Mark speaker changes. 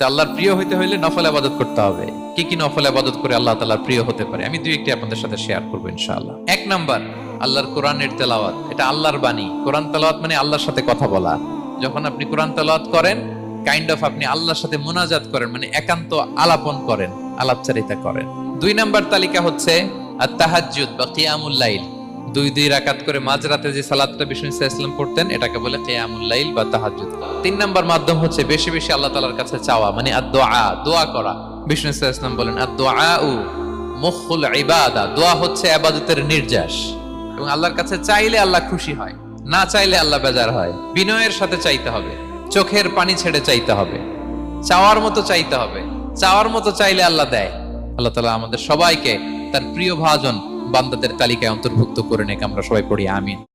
Speaker 1: তো আল্লাহর প্রিয় হইতে হইলে নফল ইবাদত করতে হবে। কি কি নফল ইবাদত করে আল্লাহ তাআলার প্রিয় হতে পারে আমি দুই একটি আপনাদের সাথে শেয়ার করবো ইনশাআল্লাহ। এক নাম্বার, আল্লাহর কোরআনের তেলাওয়াত। এটা আল্লাহর বাণী। কোরআন তেলাওয়াত মানে আল্লাহর সাথে কথা বলা। যখন আপনি কোরআন তেলাওয়াত করেন, কাইন্ড অফ আপনি আল্লাহর সাথে মুনাজাত করেন, মানে একান্ত আলাপন করেন, আলাপচারিতা করেন। দুই নাম্বার তালিকা হচ্ছে আত-তাহাজ্জুদ বা কিয়ামুল লাইল। দুই রাকাত করে মাঝরাতে যে সালাতটা বিষ্ণু সাল্লাল্লাহু আলাইহি ওয়াসাল্লাম পড়তেন, এটাকে বলে কিয়ামুল লাইল বা তাহাজ্জুদ। তিন নাম্বার মাধ্যম হচ্ছে বেশি বেশি আল্লাহ তাআলার কাছে চাওয়া, মানে আদ-দুআ, দোয়া করা। বিষ্ণু সাল্লাল্লাহু আলাইহি ওয়াসাল্লাম বলেন আদ-দুআউ মুখুল ইবাদা, দোয়া হচ্ছে ইবাদতের নির্যাস। এবং আল্লাহর কাছে চাইলে আল্লাহ খুশি হয়, না চাইলে আল্লাহ বেজার হয়। বিনয়ের সাথে চাইতে হবে, চোখের পানি ছেড়ে চাইতে হবে, চাওয়ার মতো চাইতে হবে। চাওয়ার মতো চাইলে আল্লাহ দেয়। আল্লাহ তাআলা আমাদের সবাইকে তার প্রিয় ভাজন বান্দাদের তালিকায় অন্তর্ভুক্ত করে নেক। আমরা সবাই পড়ি আমিন।